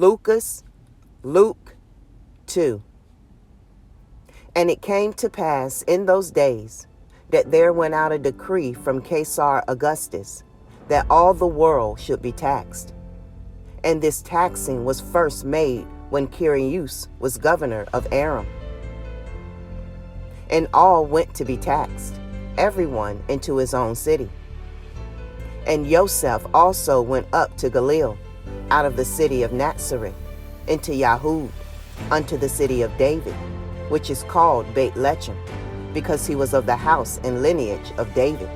LUQAS, Luke 2. And it came to pass in those days that there went out a decree from Caesar Augustus that all the world should be taxed. And this taxing was first made when Quirinius was governor of Aram. And all went to be taxed, everyone into his own city. And Joseph also went up to Galilee, out of the city of Nazareth, into Yahud, unto the city of David, which is called Bethlehem, because he was of the house and lineage of David,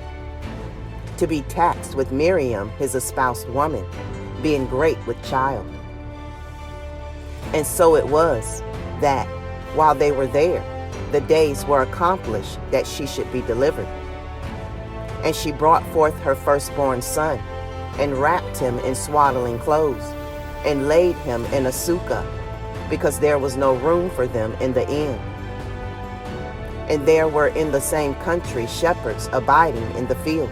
to be taxed with Miriam his espoused woman, being great with child. And so it was, that, while they were there, the days were accomplished that she should be delivered. And she brought forth her firstborn son, and wrapped him in swaddling clothes, and laid him in a sukkah, because there was no room for them in the inn. And there were in the same country shepherds abiding in the field,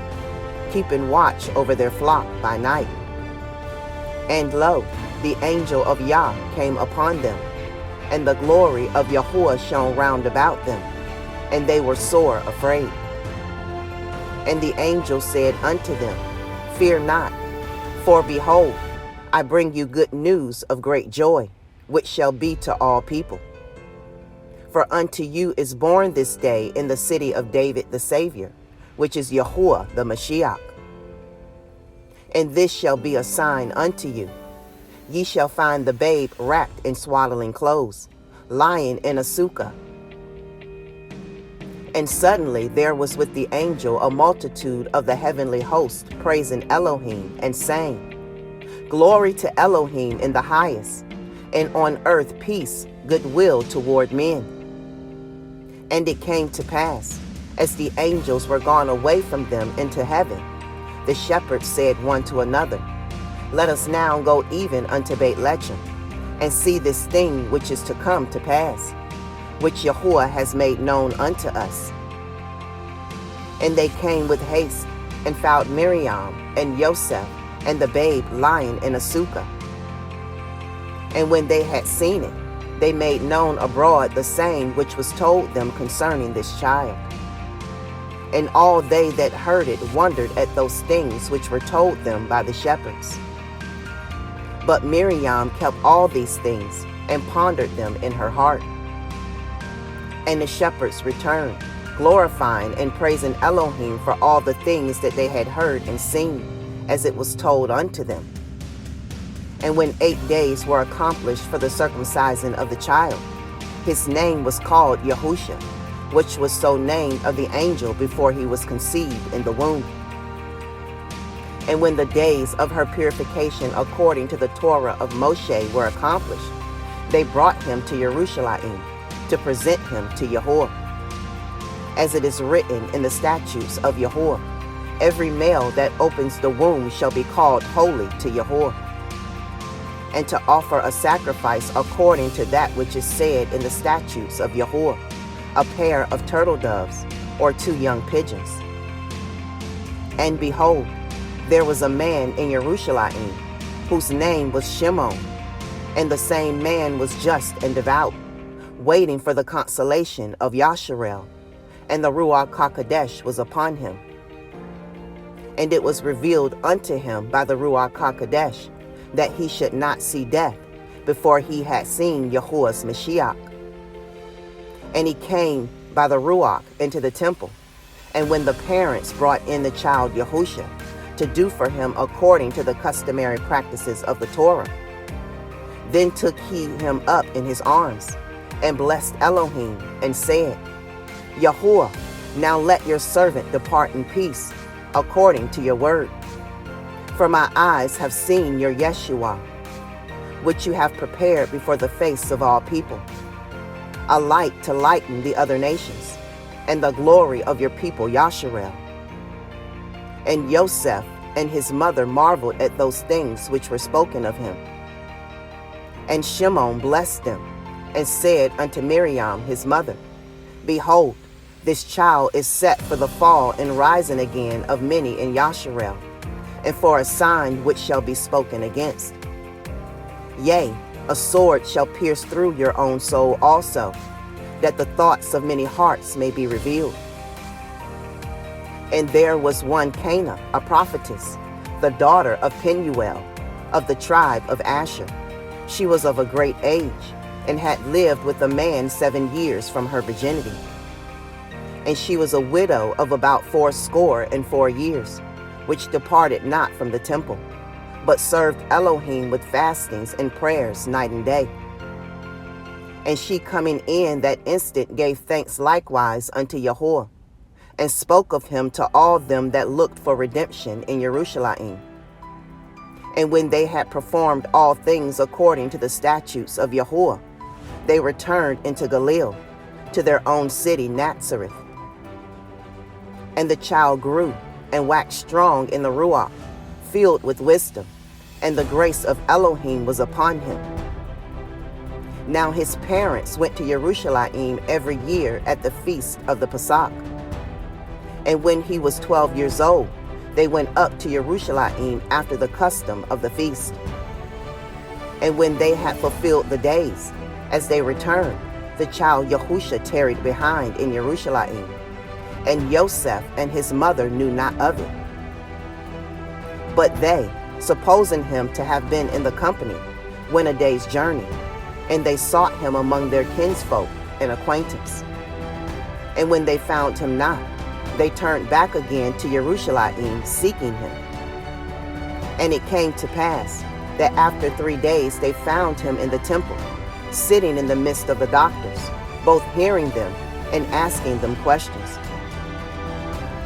keeping watch over their flock by night. And lo, the angel of Yah came upon them, and the glory of Yahuwah shone round about them, and they were sore afraid. And the angel said unto them, Fear not, for behold, I bring you good news of great joy, which shall be to all people. For unto you is born this day in the city of David the Savior, which is Yahuwah the Mashiach. And this shall be a sign unto you. Ye shall find the babe wrapped in swaddling clothes, lying in a sukkah. And suddenly there was with the angel a multitude of the heavenly host, praising Elohim, and saying, Glory to Elohim in the highest, and on earth peace, goodwill toward men. And it came to pass, as the angels were gone away from them into heaven, the shepherds said one to another, Let us now go even unto Bethlehem, and see this thing which is to come to pass, which Yahuwah has made known unto us. And they came with haste, and found Miriam and Joseph and the babe lying in a sukkah. And when they had seen it, they made known abroad the saying which was told them concerning this child. And all they that heard it wondered at those things which were told them by the shepherds. But Miriam kept all these things, and pondered them in her heart. And the shepherds returned, glorifying and praising Elohim for all the things that they had heard and seen, as it was told unto them. And when 8 days were accomplished for the circumcision of the child, his name was called YAHUSHA, which was so named of the angel before he was conceived in the womb. And when the days of her purification according to the Torah of Moshe were accomplished, they brought him to Jerusalem to present him to Yahuwah. As it is written in the statutes of Yahuwah, every male that opens the womb shall be called holy to Yahuwah. And to offer a sacrifice according to that which is said in the statutes of Yahuwah, a pair of turtle doves, or 2 young pigeons. And behold, there was a man in Jerusalem, whose name was Shimon, and the same man was just and devout, waiting for the consolation of Yasharel, and the Ruach HaKodesh was upon him. And it was revealed unto him by the Ruach HaKodesh that he should not see death before he had seen Yahuwah's Mashiach. And he came by the Ruach into the temple, and when the parents brought in the child Yahusha, to do for him according to the customary practices of the Torah, then took he him up in his arms, and blessed Elohim, and said, Yahuwah, now let your servant depart in peace, according to your word. For my eyes have seen your Yeshua, which you have prepared before the face of all people, a light to lighten the other nations, and the glory of your people Yasharel. And Joseph and his mother marveled at those things which were spoken of him. And Shimon blessed them, and said unto Miriam his mother, Behold, this child is set for the fall and rising again of many in Yasharel, and for a sign which shall be spoken against. Yea, A sword shall pierce through your own soul also, that the thoughts of many hearts may be revealed. And there was one Cana, a prophetess, the daughter of Penuel, of the tribe of Asher. She was of a great age, and had lived with a man 7 years from her virginity. And she was a widow of about 84 years, which departed not from the temple, but served Elohim with fastings and prayers night and day. And she coming in that instant gave thanks likewise unto Yahuwah, and spoke of him to all them that looked for redemption in Jerusalem. And when they had performed all things according to the statutes of Yahuwah, they returned into Galilee, to their own city Nazareth. And the child grew and waxed strong in the Ruach, filled with wisdom, and the grace of Elohim was upon him. Now his parents went to Jerusalem every year at the feast of the Pesach. And when he was 12 years old, they went up to Jerusalem after the custom of the feast. And when they had fulfilled the days, as they returned, the child YAHUSHA tarried behind in Jerusalem, and Joseph and his mother knew not of it. But they, supposing him to have been in the company, went a day's journey, and they sought him among their kinsfolk and acquaintance. And when they found him not, they turned back again to Jerusalem, seeking him. And it came to pass that after 3 days they found him in the temple, sitting in the midst of the doctors, both hearing them and asking them questions.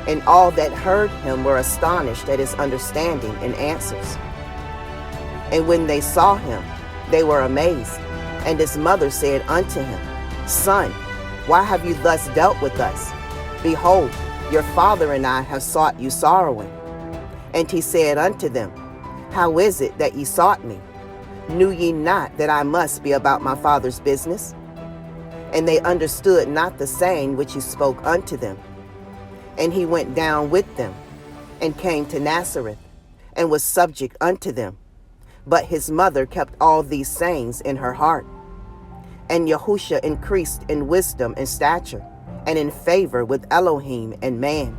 And all that heard him were astonished at his understanding and answers. And when they saw him, they were amazed. And his mother said unto him, Son, why have you thus dealt with us? Behold, your father and I have sought you sorrowing. And he said unto them, How is it that ye sought me? Knew ye not that I must be about my father's business? And they understood not the saying which he spoke unto them. And he went down with them, and came to Nazareth, and was subject unto them. But his mother kept all these sayings in her heart. And Yahusha increased in wisdom and stature, and in favor with Elohim and man.